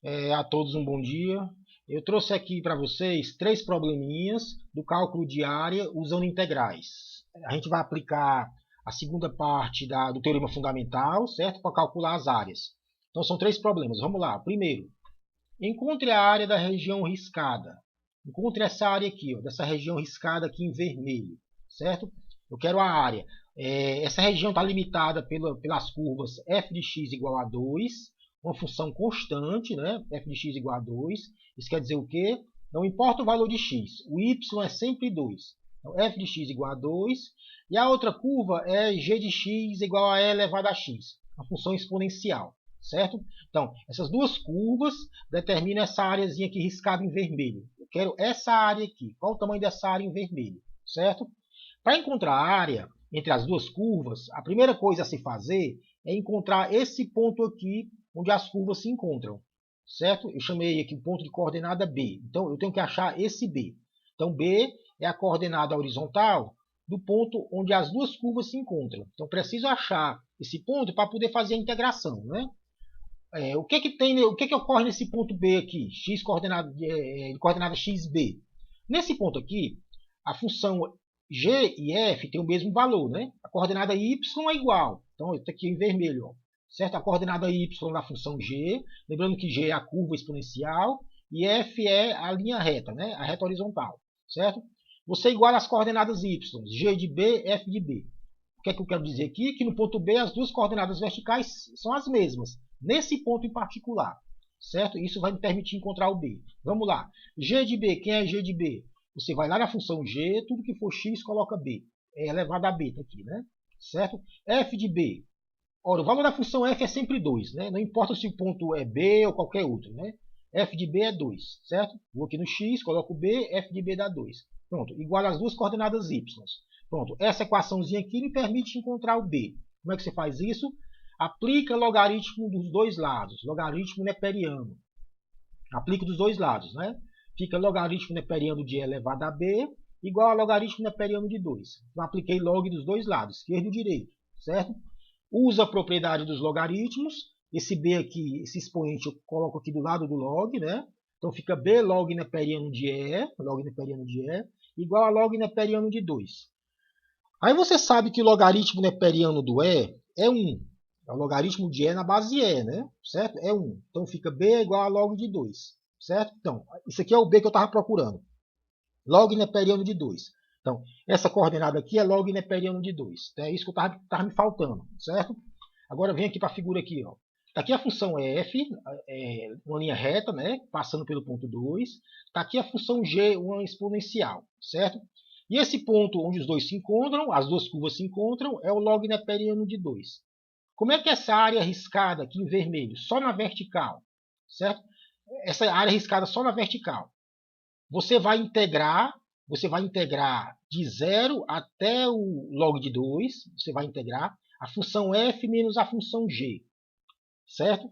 A todos um bom dia. Eu trouxe aqui para vocês três probleminhas do cálculo de área usando integrais. A gente vai aplicar a segunda parte do teorema fundamental, certo? Para calcular as áreas. Então são três problemas. Vamos lá. Primeiro, encontre a área da região riscada. Encontre essa área aqui, ó, dessa região riscada aqui em vermelho, certo? Eu quero a área. Essa região está limitada pelas curvas f de x igual a 2, uma função constante, né? F de x igual a 2. Isso quer dizer o quê? Não importa o valor de x, o y é sempre 2. Então, f de x igual a 2. E a outra curva é g de x igual a e elevado a x, uma função exponencial, certo? Então, essas duas curvas determinam essa áreazinha aqui riscada em vermelho. Eu quero essa área aqui. Qual o tamanho dessa área em vermelho, certo? Para encontrar a área entre as duas curvas, a primeira coisa a se fazer é encontrar esse ponto aqui onde as curvas se encontram, certo? Eu chamei aqui o ponto de coordenada B. Então, eu tenho que achar esse B. Então, B é a coordenada horizontal do ponto onde as duas curvas se encontram. Então, preciso achar esse ponto para poder fazer a integração, né? O que ocorre nesse ponto B aqui? X coordenada, coordenada xb. Nesse ponto aqui, a função g e f tem o mesmo valor, né? A coordenada y é igual. Então, está aqui em vermelho, ó, certo? A coordenada y da função g, lembrando que g é a curva exponencial e f é a linha reta, né? A reta horizontal, certo? Você iguala as coordenadas y, g de b, f de b. O que é que eu quero dizer aqui? Que no ponto B as duas coordenadas verticais são as mesmas, nesse ponto em particular, certo? Isso vai me permitir encontrar o B. Vamos lá. G de B, quem é G de B? Você vai lá na função G, tudo que for x, coloca B. É elevado a beta aqui, né? Certo? F de B. Ora, o valor da função f é sempre 2, né? Não importa se o ponto é B ou qualquer outro, né? F de B é 2, certo? Vou aqui no x, coloco B, f de B dá 2. Pronto, igual às duas coordenadas y. Pronto, essa equaçãozinha aqui me permite encontrar o B. Como é que você faz isso? Aplica logaritmo dos dois lados, logaritmo neperiano. Aplica dos dois lados, né? Fica logaritmo neperiano de e elevado a b igual a logaritmo neperiano de 2. Então, apliquei log dos dois lados, esquerdo e direito, certo? Usa a propriedade dos logaritmos. Esse b aqui, esse expoente, eu coloco aqui do lado do log, né? Então, fica b log neperiano de e, igual a log neperiano de 2. Aí você sabe que o logaritmo neperiano do E é 1. É o logaritmo de E na base de E, né? Certo? É 1. Então fica B igual a log de 2. Certo? Então, isso aqui é o B que eu estava procurando. Log neperiano de 2. Então, essa coordenada aqui é log neperiano de 2. Então, é isso que estava me faltando. Certo? Agora vem aqui para a figura aqui. Ó. Está aqui a função f, uma linha reta, né? Passando pelo ponto 2. Está aqui a função g, uma exponencial. Certo? E esse ponto onde os dois se encontram, as duas curvas se encontram, é o log neperiano de 2. Como é que essa área riscada aqui em vermelho, só na vertical, certo? Essa área riscada só na vertical. Você vai integrar de 0 até o log de 2, você vai integrar a função f menos a função g, certo?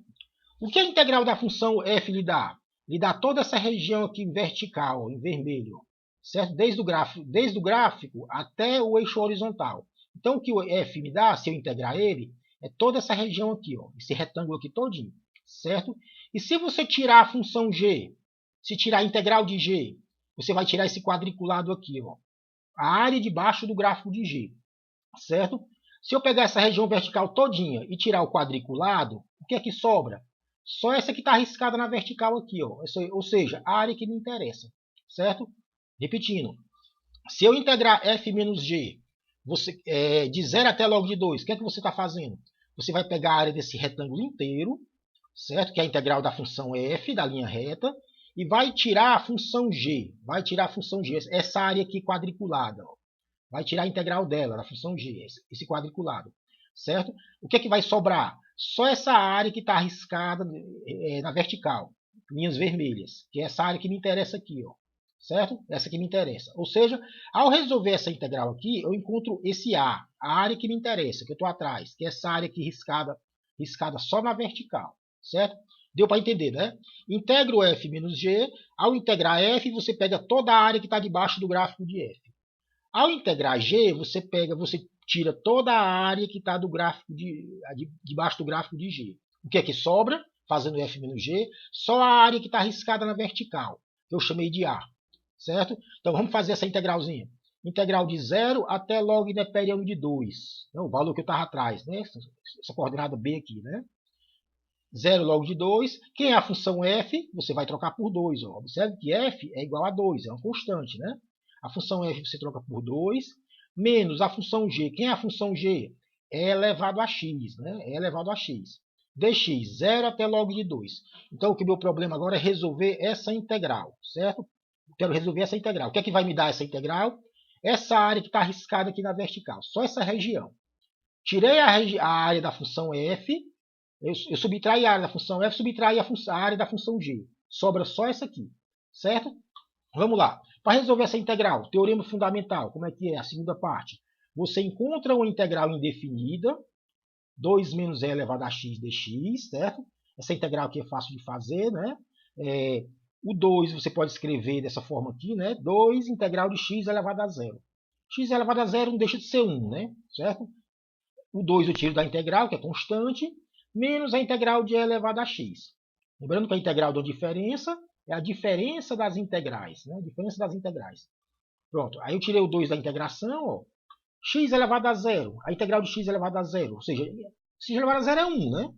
O que a integral da função f lhe dá? Lhe dá toda essa região aqui vertical, em vermelho, certo? Desde o gráfico até o eixo horizontal. Então, o que o f me dá, se eu integrar ele, é toda essa região aqui, ó, esse retângulo aqui todinho, certo? E se você tirar a função g, se tirar a integral de g, você vai tirar esse quadriculado aqui, ó, a área debaixo do gráfico de g, certo? Se eu pegar essa região vertical todinha e tirar o quadriculado, o que é que sobra? Só essa que está arriscada na vertical aqui, ó, ou seja, a área que me interessa, certo? Repetindo, se eu integrar f menos g de 0 até log de 2, o que é que você está fazendo? Você vai pegar a área desse retângulo inteiro, certo? Que é a integral da função f, da linha reta, e vai tirar a função g. Essa área aqui quadriculada. Ó. Vai tirar a integral dela, da função g, esse quadriculado, certo? O que é que vai sobrar? Só essa área que está arriscada na vertical, linhas vermelhas, que é essa área que me interessa aqui, ó. Certo? Essa que me interessa. Ou seja, ao resolver essa integral aqui, eu encontro esse A, a área que me interessa, que eu estou atrás, que é essa área aqui riscada só na vertical. Certo? Deu para entender, né? Integro f menos g. Ao integrar f, você pega toda a área que está debaixo do gráfico de f. Ao integrar g, você tira toda a área que está debaixo do gráfico de g. O que é que sobra? fazendo f menos g, só a área que está riscada na vertical, que eu chamei de A, certo? Então vamos fazer essa integralzinha. Integral de 0 até log neperiano de 2, né? O valor que eu estava atrás, né? Essa coordenada B aqui, né? 0 log de 2. Quem é a função f? Você vai trocar por 2. Ó. Observe que f é igual a 2, é uma constante, né? A função f você troca por 2, menos a função g. Quem é a função g? É elevado a x, né? É elevado a x. Dx, 0 até log de 2. Então, o que meu problema agora é resolver essa integral, certo? Quero resolver essa integral. O que é que vai me dar essa integral? Essa área que está arriscada aqui na vertical, só essa região. Tirei a área da função f, eu subtraí a área da função f, subtraí a área da função g. Sobra só essa aqui, certo? Vamos lá. Para resolver essa integral, teorema fundamental, como é que é a segunda parte? Você encontra uma integral indefinida, 2 menos e elevado a x dx, certo? Essa integral aqui é fácil de fazer, né? O 2 você pode escrever dessa forma aqui, né? 2 integral de x elevado a 0. X elevado a 0 não deixa de ser 1, né? Certo? O 2 eu tiro da integral, que é constante, menos a integral de e elevado a x. Lembrando que a integral da diferença é a diferença das integrais, né? A diferença das integrais. Pronto, aí eu tirei o 2 da integração, ó. X elevado a 0, a integral de x elevado a 0, ou seja, x elevado a 0 é 1, né?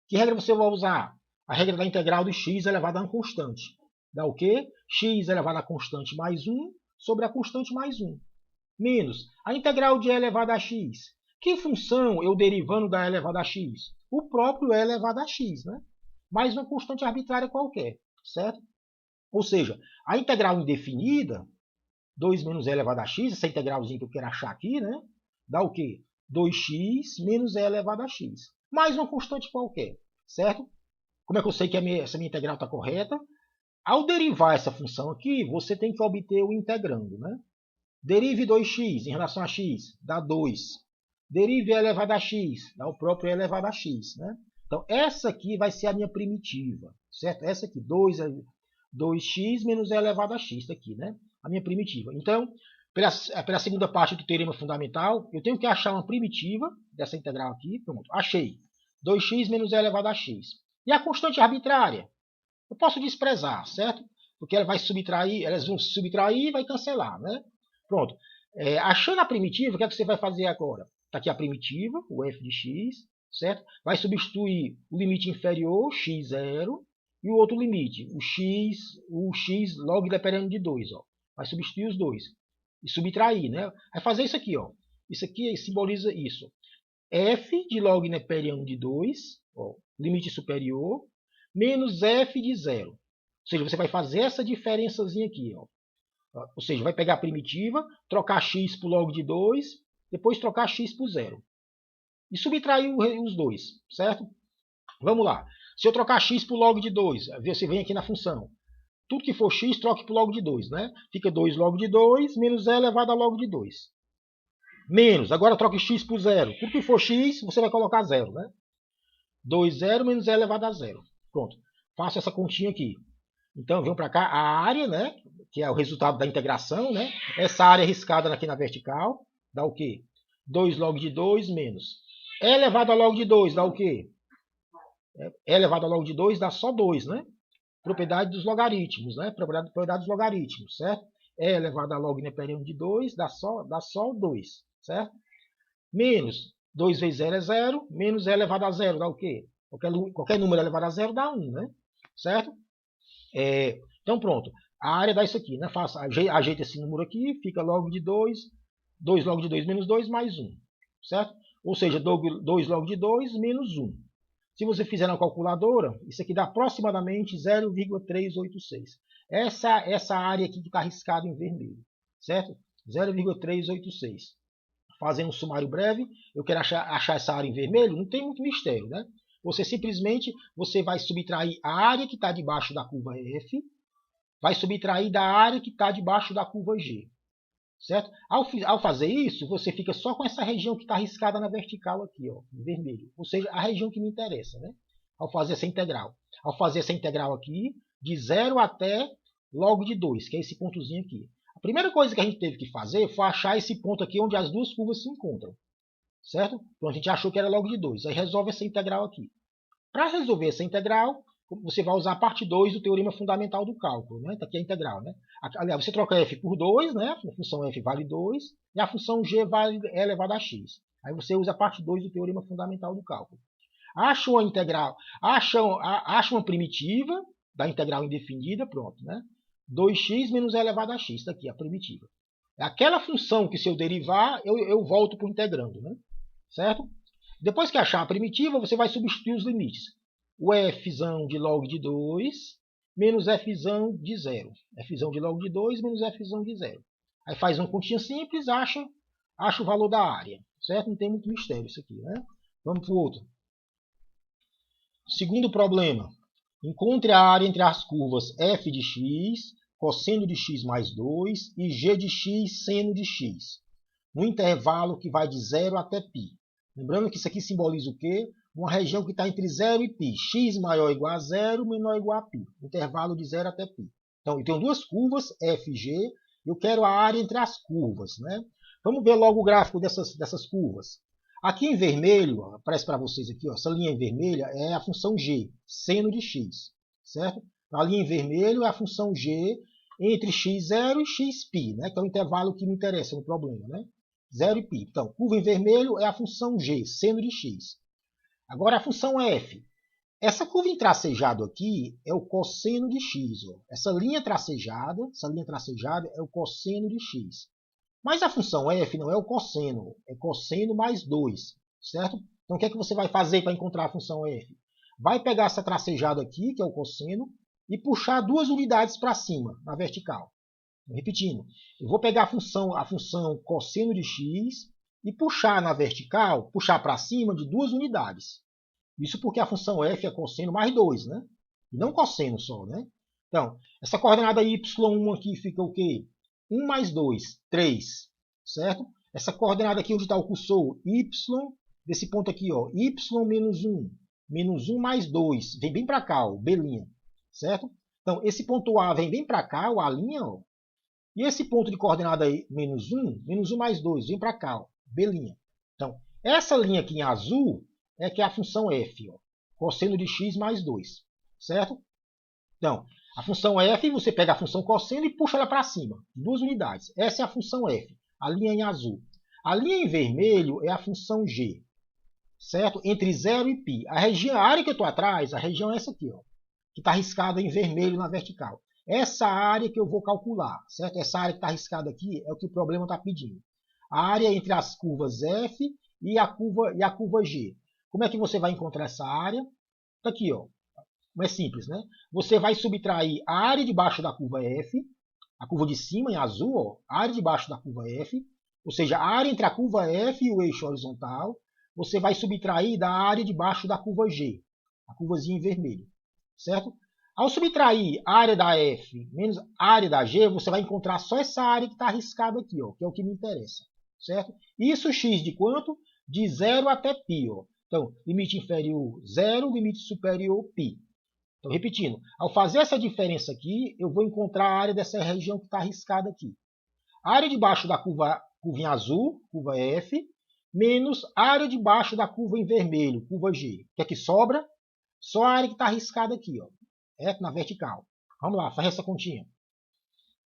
Que regra você vai usar? A regra da integral de x elevado a uma constante. Dá o quê? X elevado a constante mais 1 sobre a constante mais 1. Menos a integral de e elevado a x. Que função eu derivando da e elevado a x? O próprio e elevado a x, né? Mais uma constante arbitrária qualquer, certo? Ou seja, a integral indefinida, 2 menos e elevado a x, essa integralzinha que eu quero achar aqui, né? Dá o quê? 2x menos e elevado a x. Mais uma constante qualquer, certo? Como é que eu sei que essa minha integral está correta? Ao derivar essa função aqui, você tem que obter o integrando, né? Derive 2x em relação a x, dá 2. Derive e elevado a x, dá o próprio e elevado a x, né? Então, essa aqui vai ser a minha primitiva, certo? Essa aqui, 2x menos e elevado a x, tá aqui, né? A minha primitiva. Então, pela segunda parte do teorema fundamental, eu tenho que achar uma primitiva dessa integral aqui. Pronto, achei. 2x menos e elevado a x. E a constante arbitrária? Eu posso desprezar, certo? Porque ela vai subtrair, elas vão subtrair e vai cancelar, né? Pronto. Achando a primitiva, o que é que você vai fazer agora? Está aqui a primitiva, o f de x, certo? Vai substituir o limite inferior, x0, e o outro limite, o x log neperiano de 2. Ó. Vai substituir os dois. E subtrair, né? Vai fazer isso aqui, ó. Isso aqui simboliza isso. F de log neperiano de 2, ó, limite superior, menos f de 0. Ou seja, você vai fazer essa diferençazinha aqui, ó. Ou seja, vai pegar a primitiva, trocar x por log de 2, depois trocar x por 0. E subtrair os dois, certo? Vamos lá. Se eu trocar x por log de 2, você vem aqui na função. Tudo que for x, troque por log de 2, né? Fica 2 log de 2 menos e elevado a log de 2. Menos, agora troque x por 0. Tudo que for x, você vai colocar 0, né? 2, 0 menos e elevado a 0. Pronto. Faço essa continha aqui. Então, venho para cá a área, né? Que é o resultado da integração, né? Essa área riscada aqui na vertical, dá o quê? 2 log de 2 menos. E elevado a log de 2 dá o quê? E elevado a log de 2 dá só 2, né? Propriedade dos logaritmos, né? Propriedade dos logaritmos, certo? E elevado a log neperiano de 2 dá só 2, certo? Menos 2 vezes 0 é 0, menos E elevado a 0 dá o quê? Qualquer número elevado a 0 dá 1, né? Certo? Então pronto. A área dá isso aqui, né? Ajeita esse número aqui, fica log de 2, 2 log de 2 menos 2 mais 1, certo? Ou seja, 2 log de 2 menos 1. Se você fizer na calculadora, isso aqui dá aproximadamente 0,386. Essa área aqui que está riscada em vermelho, certo? 0,386. Fazendo um sumário breve, eu quero achar essa área em vermelho, não tem muito mistério, né? Você simplesmente vai subtrair a área que está debaixo da curva F, vai subtrair da área que está debaixo da curva G. Certo? Ao fazer isso, você fica só com essa região que está riscada na vertical aqui, ó, em vermelho. Ou seja, a região que me interessa, né? Ao fazer essa integral. Ao fazer essa integral aqui, de 0 até log de 2, que é esse pontozinho aqui. A primeira coisa que a gente teve que fazer foi achar esse ponto aqui onde as duas curvas se encontram. Certo? Então a gente achou que era log de 2. Aí resolve essa integral aqui. Para resolver essa integral, você vai usar a parte 2 do teorema fundamental do cálculo. Né? Tá aqui a integral. Né? Aliás, você troca f por 2, né? A função f vale 2, e a função g vale e elevado a x. Aí você usa a parte 2 do teorema fundamental do cálculo. Acha uma integral, acha uma primitiva da integral indefinida, pronto. Né? 2x menos e elevado a x, está aqui a primitiva. É aquela função que, se eu derivar, eu volto para o integrando. Né? Certo? Depois que achar a primitiva, você vai substituir os limites. O f de log de 2 menos f de 0. F de log de 2 menos f de 0. Aí faz uma continha simples, acha o valor da área. Certo? Não tem muito mistério isso aqui. Né? Vamos para o outro. Segundo problema. Encontre a área entre as curvas f de x, cosseno de x mais 2 e g de x, seno de x, no intervalo que vai de 0 até π. Lembrando que isso aqui simboliza o quê? Uma região que está entre 0 e π. X maior ou igual a 0, menor ou igual a π. Intervalo de 0 até π. Então, eu tenho duas curvas, F e G. Eu quero a área entre as curvas. Né? Vamos ver logo o gráfico dessas curvas. Aqui em vermelho, aparece para vocês aqui, ó, essa linha em vermelha é a função G, seno de x. Certo? A linha em vermelho é a função G entre x0 e xπ, né? Que é o intervalo que me interessa no problema. Né? 0 e π. Então, curva em vermelho é a função g, seno de x. Agora a função f. Essa curva em tracejado aqui é o cosseno de x. Ó. Essa linha tracejada é o cosseno de x. Mas a função f não é o cosseno, é cosseno mais 2. Certo? Então o que é que você vai fazer para encontrar a função f? Vai pegar essa tracejada aqui, que é o cosseno, e puxar 2 unidades para cima, na vertical. Repetindo, eu vou pegar a função cosseno de x e puxar na vertical, puxar para cima de 2 unidades. Isso porque a função f é cosseno mais 2, né? E não cosseno só, né? Então, essa coordenada y1 aqui fica o quê? 1 mais 2, 3, certo? Essa coordenada aqui onde está o cursor, y, desse ponto aqui, ó, y menos 1 mais 2, vem bem para cá, ó, b', certo? Então, esse ponto A vem bem para cá, o A', ó. E esse ponto de coordenada aí, menos 1 mais 2, vem para cá, ó, B'. Então, essa linha aqui em azul é que é a função f, ó, cosseno de x mais 2, certo? Então, a função f, você pega a função cosseno e puxa ela para cima, 2 unidades. Essa é a função f, a linha em azul. A linha em vermelho é a função g, certo? Entre 0 e π. A área que eu estou atrás, a região é essa aqui, ó, que está riscada em vermelho na vertical. Essa área que eu vou calcular, certo? Essa área que está riscada aqui é o que o problema está pedindo. A área entre as curvas F e a curva G. Como é que você vai encontrar essa área? Está aqui, ó. É simples, né? Você vai subtrair a área debaixo da curva F, a curva de cima em azul, ó, a área debaixo da curva F, ou seja, a área entre a curva F e o eixo horizontal, você vai subtrair da área debaixo da curva G, a curvazinha em vermelho, certo? Ao subtrair a área da F menos a área da G, você vai encontrar só essa área que está arriscada aqui, ó, que é o que me interessa. Certo? Isso x de quanto? De 0 até π. Ó. Então, limite inferior 0, limite superior π. Então, repetindo, ao fazer essa diferença aqui, eu vou encontrar a área dessa região que está arriscada aqui. A área debaixo da curva em azul, curva F, menos a área debaixo da curva em vermelho, curva G. O que é que sobra? Só a área que está arriscada aqui, ó. Na vertical. Vamos lá, faz essa continha.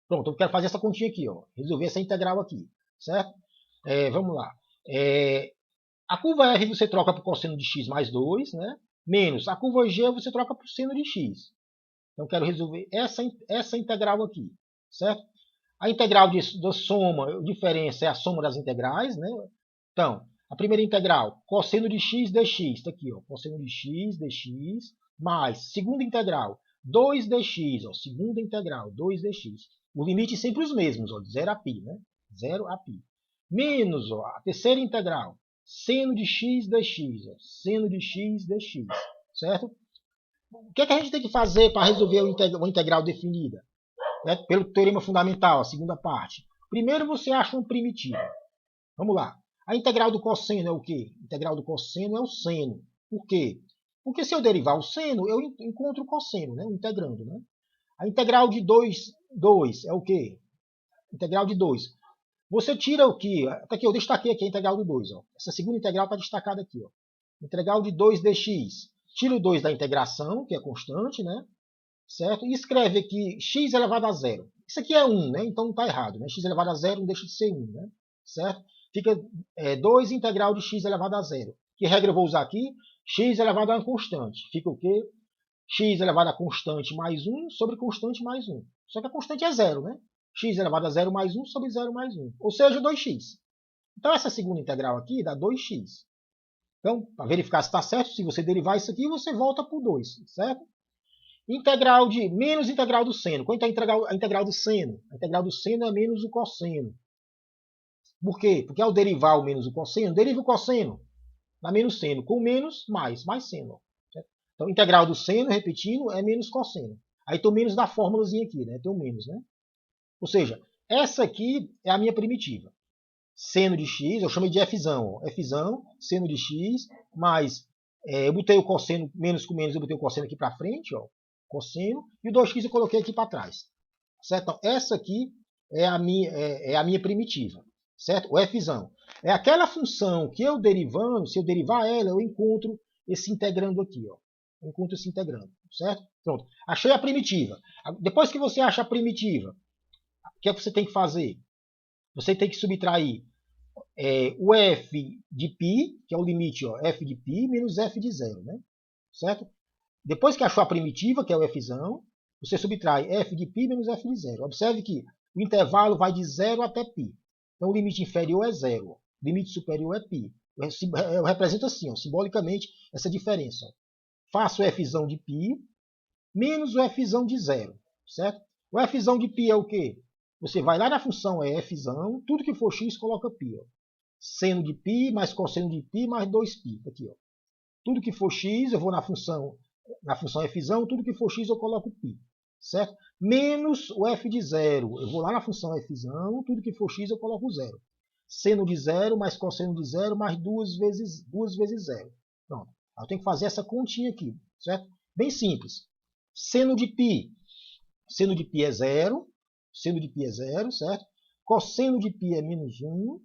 Pronto, eu quero fazer essa continha aqui, ó. Resolver essa integral aqui, certo? Vamos lá. A curva R você troca por cosseno de x mais 2, né? Menos a curva G você troca por seno de x. Então, eu quero resolver essa integral aqui, certo? A integral da soma, diferença, é a soma das integrais, né? Então, a primeira integral, cosseno de x dx, está aqui, ó, cosseno de x dx, mais segunda integral, 2dx, ó, segunda integral, 2dx. O limite sempre os mesmos, ó, de 0 a π, né? 0 a π. Menos, ó, a terceira integral, seno de x dx, ó, seno de x dx, certo? O que é que a gente tem que fazer para resolver uma integral definida? Pelo teorema fundamental, a segunda parte. Primeiro você acha uma primitiva. Vamos lá. A integral do cosseno é o quê? A integral do cosseno é o seno. Por quê? Porque se eu derivar o seno, eu encontro o cosseno, né? Integrando. Né? A integral de 2 é o quê? Integral de 2. Você tira o que? Até aqui, eu destaquei aqui a integral do 2. Ó. Essa segunda integral está destacada aqui. Ó. Integral de 2 dx. tira o 2 da integração, que é constante, né? Certo? E escreve aqui x elevado a zero. Isso aqui é 1, né? Então não está errado, né? X elevado a zero não deixa de ser 1, né? Certo? Fica 2 integral de x elevado a zero. Que regra eu vou usar aqui? X elevado a uma constante. Fica o quê? X elevado a constante mais 1 sobre constante mais 1. Só que a constante é zero, né? X elevado a 0 mais 1 sobre 0 mais 1. Ou seja, 2x. Então essa segunda integral aqui dá 2x. Então, para verificar se está certo, se você derivar isso aqui, você volta para o 2, certo? Integral de menos integral do seno. Quanto é a integral do seno? A integral do seno é menos o cosseno. Por quê? Porque ao derivar o menos o cosseno, deriva o cosseno. Dá menos seno. Com menos, mais seno. Certo? Então, integral do seno, repetindo, é menos cosseno. Aí tem o menos da fórmulazinha aqui, né? Tem o menos, né? Ou seja, essa aqui é a minha primitiva. Seno de x, eu chamei de fzão. Fzão, seno de x, mais, eu botei o cosseno, menos com menos, eu botei o cosseno aqui para frente, ó, cosseno, e o 2x eu coloquei aqui para trás. Certo? Então, essa aqui é a minha primitiva. Certo? O fzão. É aquela função que eu derivando, se eu derivar ela, eu encontro esse integrando aqui. Ó. Eu encontro esse integrando. Certo? Pronto. Achei a primitiva. Depois que você acha a primitiva, o que é que você tem que fazer? Você tem que subtrair o f de π, que é o limite, ó, f de π menos f de zero. Né? Certo? Depois que achou a primitiva, que é o fzão, você subtrai f de π menos f de zero. Observe que o intervalo vai de 0 até π. Então o limite inferior é 0. O limite superior é π. Eu represento assim, ó, simbolicamente, essa diferença. Ó. Faço o fzão de π menos o fzão de zero. Certo? O fzão de π é o quê? Você vai lá na função fzão, tudo que for x, coloca π. Ó. Seno de π mais cosseno de π mais 2π. Aqui, ó. Tudo que for x, eu vou na função fzão, tudo que for x eu coloco π. Certo? Menos o f de zero. Eu vou lá na função fzão, tudo que for x eu coloco zero. Seno de zero mais cosseno de zero mais 2 vezes zero. Pronto. Eu tenho que fazer essa continha aqui. Certo? Bem simples. Seno de π. Seno de π é zero. Seno de π é zero, certo? Cosseno de π é menos 1.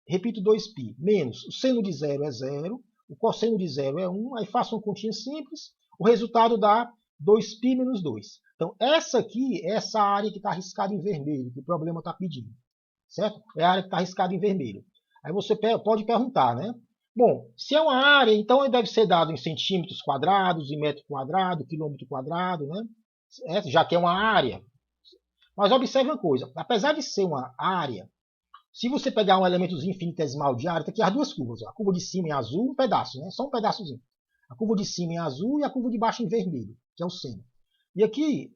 Repito 2π. Menos o seno de zero é zero. O cosseno de zero é 1. Aí faço uma continha simples. O resultado dá 2π menos 2. Então, essa aqui é essa área que está riscada em vermelho, que o problema está pedindo. Certo? É a área que está riscada em vermelho. Aí você pode perguntar, né? Bom, se é uma área, então deve ser dado em centímetros quadrados, em metro quadrado, quilômetro quadrado, né? Já que é uma área. Mas observe uma coisa. Apesar de ser uma área, se você pegar um elementozinho infinitesimal de área, tem aqui as duas curvas. Ó. A curva de cima em azul, um pedaço, né? Só um pedaçozinho. A curva de cima em azul e a curva de baixo em vermelho, que é o seno. E aqui,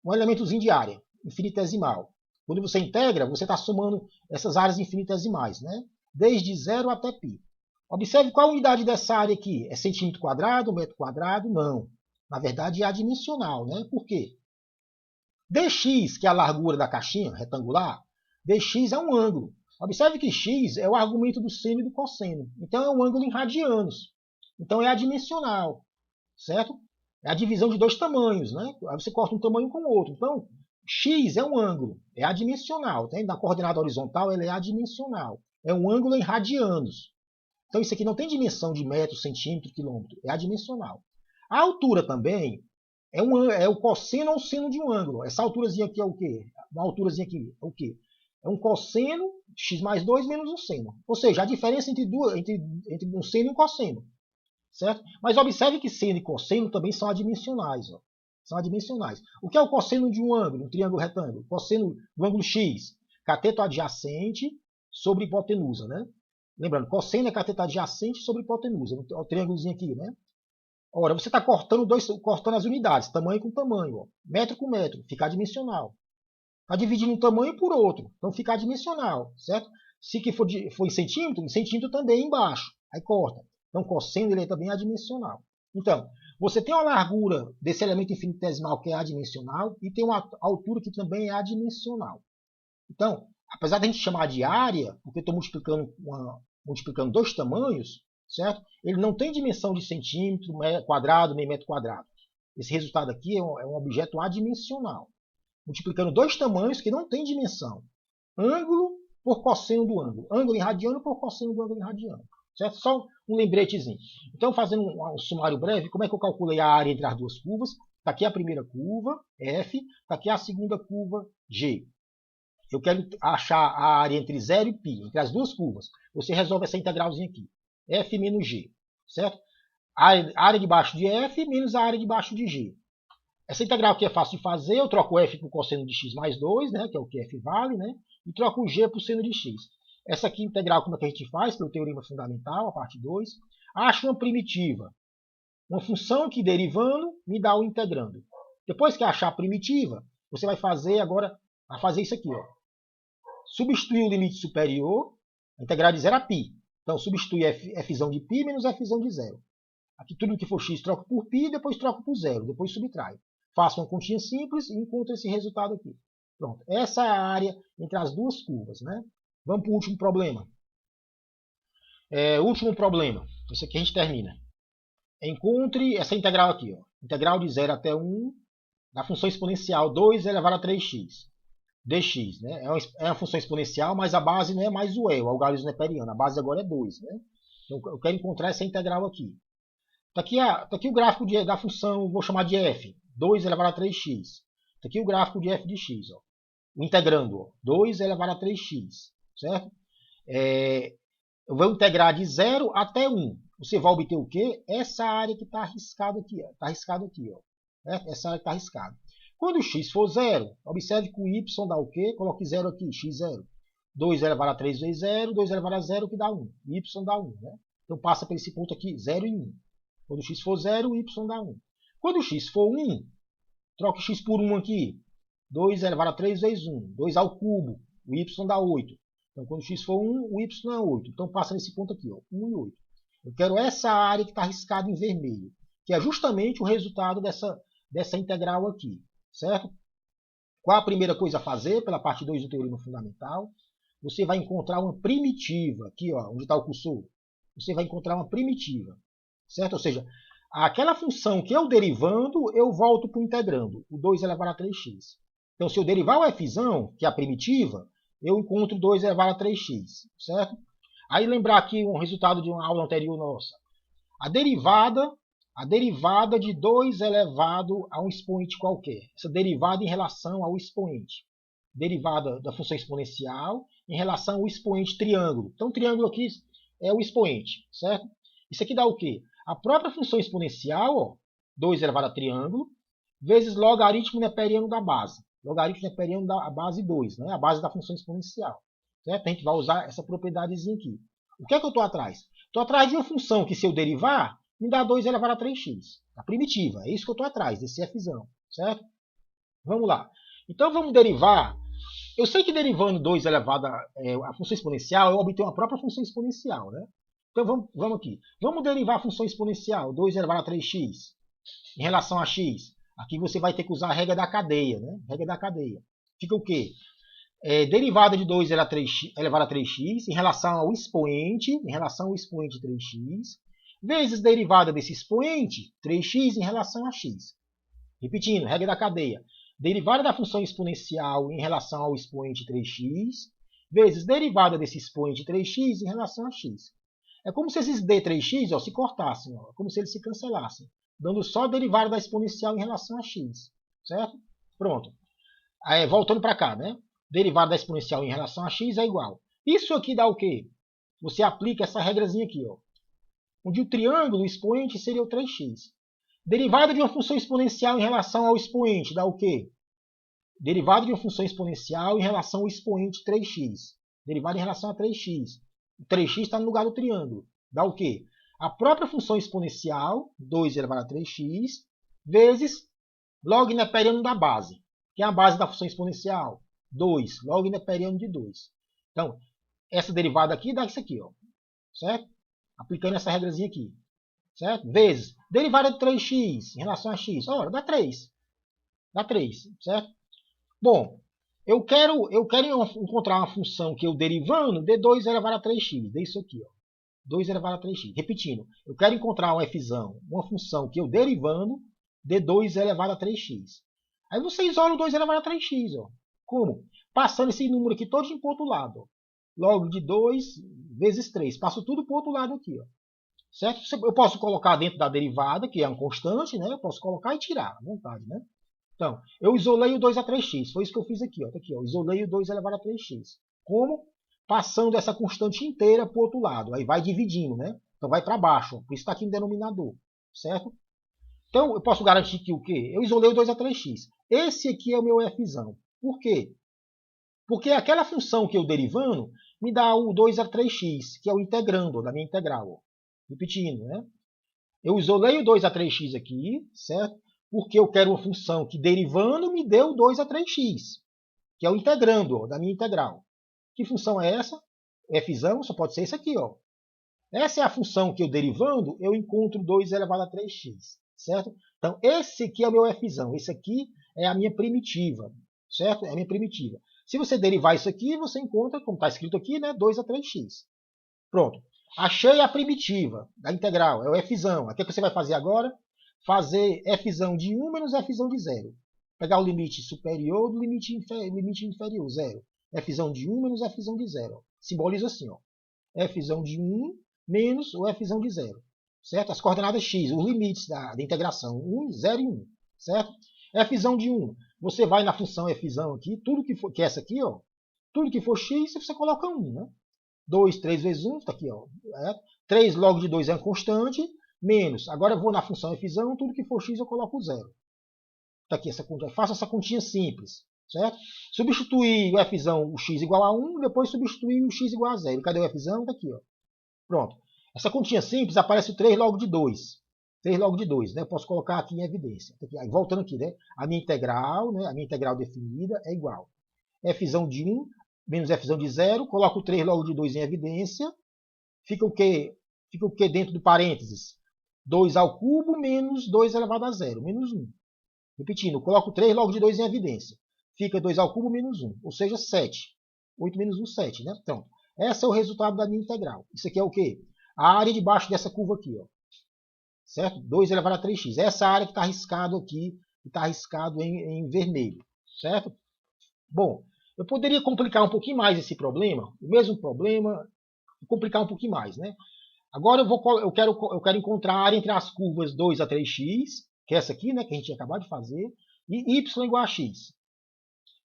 um elementozinho de área, infinitesimal. Quando você integra, você está somando essas áreas infinitesimais, né? Desde 0 até π. Observe qual a unidade dessa área aqui. É centímetro quadrado, metro quadrado? Não. Na verdade, é adimensional, né? Por quê? dx, que é a largura da caixinha retangular, dx é um ângulo. Observe que x é o argumento do seno e do cosseno. Então, é um ângulo em radianos. Então, é adimensional. Certo? É a divisão de dois tamanhos, né? Aí você corta um tamanho com o outro. Então, x é um ângulo, é adimensional. Tá? Na coordenada horizontal, ele é adimensional. É um ângulo em radianos. Então, isso aqui não tem dimensão de metro, centímetro, quilômetro. É adimensional. A altura também é o cosseno ou seno de um ângulo. Essa alturazinha aqui é o quê? Uma alturazinha aqui é o quê? É um cosseno, x mais 2 menos um seno. Ou seja, a diferença entre um seno e um cosseno. Certo? Mas observe que seno e cosseno também são adimensionais. Ó. São adimensionais. O que é o cosseno de um ângulo, um triângulo retângulo? Cosseno do ângulo x, cateto adjacente sobre hipotenusa. Né? Lembrando, cosseno é cateto adjacente sobre hipotenusa. O triângulozinho aqui. Né? Ora, você está cortando as unidades, tamanho com tamanho. Ó. Metro com metro, fica adimensional. Está dividindo um tamanho por outro, então fica adimensional. Certo? Se que for em centímetro também embaixo. Aí corta. Então, cosseno ele é também adimensional. Então, você tem uma largura desse elemento infinitesimal que é adimensional e tem uma altura que também é adimensional. Então, apesar de a gente chamar de área, porque estou multiplicando dois tamanhos, certo? Ele não tem dimensão de centímetro quadrado nem metro quadrado. Esse resultado aqui é um objeto adimensional. Multiplicando dois tamanhos que não têm dimensão. Ângulo por cosseno do ângulo. Ângulo em radiano por cosseno do ângulo em radiano. Certo? Só um lembretezinho. Então, fazendo um sumário breve, como é que eu calculei a área entre as duas curvas? Está aqui a primeira curva, F, está aqui a segunda curva, G. Eu quero achar a área entre 0 e π, entre as duas curvas. Você resolve essa integralzinha aqui. F menos G, certo? A área de baixo de F menos a área de baixo de G. Essa integral aqui é fácil de fazer. Eu troco o F por cosseno de x mais 2, né, que é o que F vale, né, e troco o G por seno de x. Essa aqui integral, como é que a gente faz? Pelo teorema fundamental, a parte 2. Acho uma primitiva. Uma função que derivando me dá o integrando. Depois que achar a primitiva, você vai fazer agora isso aqui. Ó. Substituir o limite superior, a integral de 0 a π. Então, substitui f de π menos f de 0. Aqui tudo que for x troco por π, depois troco por 0, depois subtrai. Faço uma continha simples e encontro esse resultado aqui. Pronto. Essa é a área entre as duas curvas. Né? Vamos para o último problema. Último problema. Esse aqui a gente termina. Encontre essa integral aqui. Ó. Integral de 0 até 1 da função exponencial 2 elevado a 3x. dx. Né? É uma função exponencial, mas a base não é mais o algarismo neperiano. A base agora é 2. Né? Então, eu quero encontrar essa integral aqui. Está aqui o gráfico da função, vou chamar de f. 2 elevado a 3x. Está aqui o gráfico de f de x. Ó. O integrando. Ó. 2 elevado a 3x. Certo? Eu vou integrar de 0 até 1. Você vai obter o quê? Essa área que está arriscada aqui. Está arriscado aqui. Ó. Essa área que está arriscada. Quando o x for 0, observe que o y dá o quê? Coloque 0 aqui, x0. 2 elevado a 3 vezes 0, 2 elevado a 0, que dá 1. Y dá 1. Né? Então passa por esse ponto aqui, 0 e 1. Quando o x for 0, o y dá 1. Quando o x for 1, troque x por 1 aqui. 2 elevado a 3 vezes 1. 2 ao cubo. O y dá 8. Então, quando o x for 1, o y é 8. Então, passa nesse ponto aqui, ó, 1 e 8. Eu quero essa área que está riscada em vermelho, que é justamente o resultado dessa integral aqui. Certo? Qual a primeira coisa a fazer pela parte 2 do teorema fundamental? Você vai encontrar uma primitiva. Aqui, ó, onde está o cursor. Você vai encontrar uma primitiva. Certo? Ou seja, aquela função que eu derivando, eu volto para o integrando. O 2 elevado a 3x. Então, se eu derivar o f, que é a primitiva, eu encontro 2 elevado a 3x. Certo? Aí lembrar aqui um resultado de uma aula anterior nossa. A derivada de 2 elevado a um expoente qualquer. Essa derivada em relação ao expoente. Derivada da função exponencial em relação ao expoente triângulo. Então, o triângulo aqui é o expoente, certo? Isso aqui dá o quê? A própria função exponencial, ó, 2 elevado a triângulo, vezes logaritmo neperiano da base. Logaritmo neperiano da base 2, né? A base da função exponencial. Certo? A gente vai usar essa propriedadezinha aqui. O que é que eu estou atrás? Estou atrás de uma função que, se eu derivar, me dá 2 elevado a 3x. A primitiva. É isso que eu estou atrás, desse f. Certo? Vamos lá. Então, vamos derivar. Eu sei que derivando 2 elevado a função exponencial, eu obtenho a própria função exponencial. Né? Então, vamos aqui. Vamos derivar a função exponencial, 2 elevado a 3x, em relação a x. Aqui você vai ter que usar a regra da cadeia. Né? Regra da cadeia. Fica o quê? Derivada de 2 elevado a 3x em relação ao expoente 3x, vezes derivada desse expoente, 3x, em relação a x. Repetindo, regra da cadeia. Derivada da função exponencial em relação ao expoente 3x, vezes derivada desse expoente 3x em relação a x. É como se esses d3x se cortassem, ó, como se eles se cancelassem, dando só a derivada da exponencial em relação a x. Certo? Pronto. Voltando para cá, né? Derivada da exponencial em relação a x é igual. Isso aqui dá o quê? Você aplica essa regrazinha aqui, ó, onde o triângulo, o expoente, seria o 3x. Derivada de uma função exponencial em relação ao expoente dá o quê? Derivada de uma função exponencial em relação ao expoente 3x. Derivada em relação a 3x. O 3x está no lugar do triângulo. Dá o quê? A própria função exponencial, 2 elevado a 3x, vezes log neperiano da base. Que é a base da função exponencial? 2, log neperiano de 2. Então, essa derivada aqui dá isso aqui, ó, certo? Aplicando essa regrazinha aqui, certo? Vezes derivada de 3x em relação a x, ora, dá 3. Dá 3, certo? Bom, eu quero encontrar uma função que eu derivando dê 2 elevado a 3x, dê isso aqui, ó, 2 elevado a 3x. Repetindo, eu quero encontrar um f, uma função que eu derivando dê 2 elevado a 3x. Aí você isola o 2 elevado a 3x, ó. Como? Passando esse número aqui todo para o outro lado. log de 2 vezes 3. Passo tudo para o outro lado aqui, ó. Certo? Eu posso colocar dentro da derivada, que é uma constante, né? Eu posso colocar e tirar, à vontade, né? Então, eu isolei o 2 a 3x. Foi isso que eu fiz aqui, ó. Tá aqui, ó. Isolei o 2 elevado a 3x. Como? Passando essa constante inteira para o outro lado. Aí vai dividindo, né? Então vai para baixo. Ó. Por isso está aqui no denominador. Certo? Então, eu posso garantir que o quê? Eu isolei o 2 a 3x. Esse aqui é o meu fzão. Por quê? Porque aquela função que eu derivando me dá o 2 a 3x, que é o integrando da minha integral. Ó. Repetindo, né? Eu isolei o 2 a 3x aqui, certo? Porque eu quero uma função que derivando me deu 2 a 3x, que é o integrando ó, da minha integral. Que função é essa? Fzão só pode ser isso aqui. Ó. Essa é a função que eu derivando, eu encontro 2 elevado a 3x, certo? Então, esse aqui é o meu fzão. Esse aqui é a minha primitiva, certo? É a minha primitiva. Se você derivar isso aqui, você encontra, como está escrito aqui, né, 2 a 3x. Pronto. Achei a primitiva da integral, é o fzão. O que você vai fazer agora? Fazer fzão de 1 menos fzão de 0. Pegar o limite superior do limite inferior, 0. Fzão de 1 menos fzão de 0. Simboliza assim, ó. Fzão de 1 menos o fzão de 0. Certo? As coordenadas x, os limites da integração, 1, 0 e 1. Certo? Fzão de 1, você vai na função fzão aqui, tudo que for, que é essa aqui, ó, tudo que for x, você coloca 1, né? 2, 3 vezes 1, está aqui, ó. 3 log de 2 é uma constante, menos. Agora eu vou na função fzão, tudo que for x eu coloco 0. Está aqui, essa continha. Faço essa continha simples, certo? Substituir o fzão, o x igual a 1, depois substituir o x igual a 0. Cadê o fzão? Está aqui, ó. Pronto. Essa continha simples aparece o 3 log de 2. 3 log de 2, né? Eu posso colocar aqui em evidência. Aqui, voltando aqui, né? A minha integral, né? A minha integral definida é igual. Fzão de 1 menos fzão de 0, coloco o 3 log de 2 em evidência, fica o quê? Fica o quê dentro do parênteses? 2 ao cubo menos 2 elevado a 0, menos 1. Repetindo, coloco 3 log de 2 em evidência. Fica 2 ao cubo menos 1, ou seja, 7. 8 menos 1, 7, né? Então, esse é o resultado da minha integral. Isso aqui é o quê? A área debaixo dessa curva aqui, ó. Certo? 2 elevado a 3x. Essa área que está arriscado aqui, que está arriscado em vermelho. Certo? Bom, eu poderia complicar um pouquinho mais esse problema, o mesmo problema, complicar um pouquinho mais, né? Agora eu quero encontrar a área entre as curvas 2 a 3x, que é essa aqui, né, que a gente acabou de fazer, e y igual a x.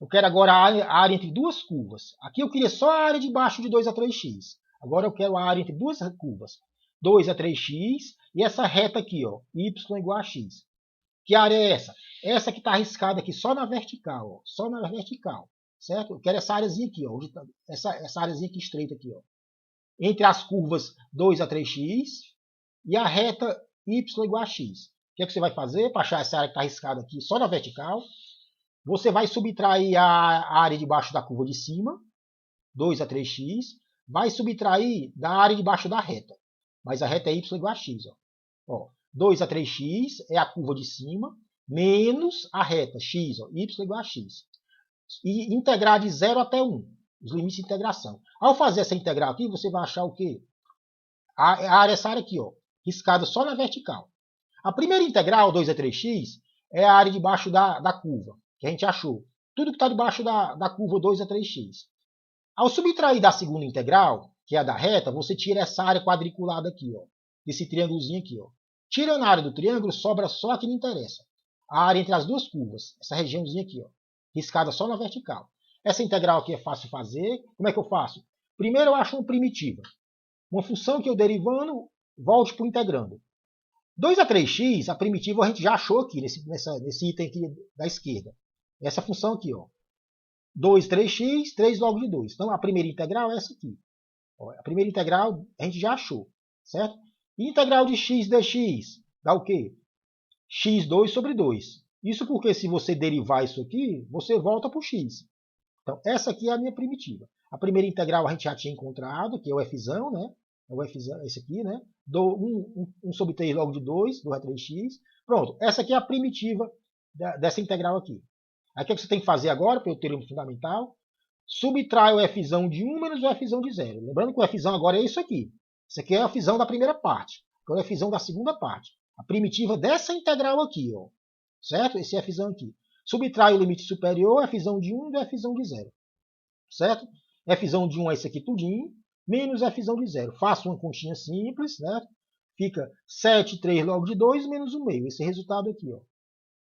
Eu quero agora a área entre duas curvas. Aqui eu queria só a área de baixo de 2 a 3x. Agora eu quero a área entre duas curvas, 2 a 3x, e essa reta aqui, ó, y igual a x. Que área é essa? Essa que está arriscada aqui só na vertical, ó, só na vertical. Certo? Eu quero essa áreazinha aqui, ó, essa áreazinha aqui estreita aqui, ó, entre as curvas 2 a 3x e a reta y igual a x. O que, é que você vai fazer para achar essa área que está arriscada aqui só na vertical? Você vai subtrair a área debaixo da curva de cima, 2 a 3x, vai subtrair da área debaixo da reta, mas a reta é y igual a x. Ó. 2 a 3x é a curva de cima, menos a reta x, ó, y igual a x. E integrar de 0 até 1, os limites de integração. Ao fazer essa integral aqui, você vai achar o quê? Essa área aqui, ó, riscada só na vertical. A primeira integral, 2 a 3x, é a área debaixo da curva, que a gente achou. Tudo que está debaixo da curva 2 a 3x. Ao subtrair da segunda integral, que é a da reta, você tira essa área quadriculada aqui, ó, esse triângulozinho aqui. Ó. Tirando a área do triângulo, sobra só a que me interessa. A área entre as duas curvas, essa regiãozinha aqui, ó, riscada só na vertical. Essa integral aqui é fácil fazer. Como é que eu faço? Primeiro eu acho uma primitiva. Uma função que eu derivando, volte para o integrando. 2 a 3x, a primitiva a gente já achou aqui, nesse item aqui da esquerda. Essa função aqui, ó. 2, 3x, 3 log de 2. Então, a primeira integral é essa aqui. Ó, a primeira integral a gente já achou, certo? E integral de x dx dá o quê? x2 sobre 2. Isso porque se você derivar isso aqui, você volta para o x. Então, essa aqui é a minha primitiva. A primeira integral a gente já tinha encontrado, que é o fzão, né? É o fzão, esse aqui, né? 1 sobre 3 log de 2, 2 a 3x. Pronto, essa aqui é a primitiva dessa integral aqui. Aí o que você tem que fazer agora, pelo teorema fundamental? Subtrai o fzão de 1 menos o fzão de 0. Lembrando que o fzão agora é isso aqui. Isso aqui é o fzão da primeira parte. Agora é o fzão da segunda parte. A primitiva dessa integral aqui, ó. Certo? Esse fzão aqui. Subtrai o limite superior, fzão de 1 do fzão de 0. Certo? f de 1 é isso aqui tudinho, menos f de 0. Faço uma continha simples, né? Fica 7, 3 log de 2 menos 1 meio. Esse resultado aqui, ó.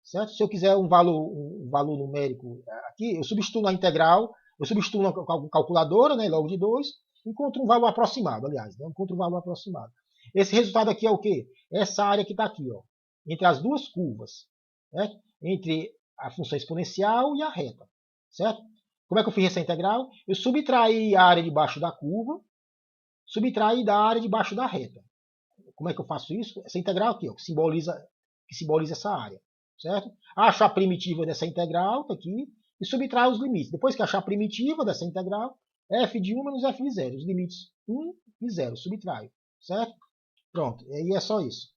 Certo? Se eu quiser um valor numérico aqui, eu substituo na integral, eu substituo na calculadora, né, log de 2, encontro um valor aproximado, aliás, né, encontro um valor aproximado. Esse resultado aqui é o quê? Essa área que está aqui, ó, entre as duas curvas, né, entre a função exponencial e a reta, certo? Como é que eu fiz essa integral? Eu subtraí a área debaixo da curva, subtraí da área debaixo da reta. Como é que eu faço isso? Essa integral aqui, ó, que simboliza essa área, certo? Acho a primitiva dessa integral, tá aqui, e subtraio os limites. Depois que achar a primitiva dessa integral, f de 1 menos f de 0. Os limites 1 e 0, subtraio, certo? Pronto, e aí é só isso.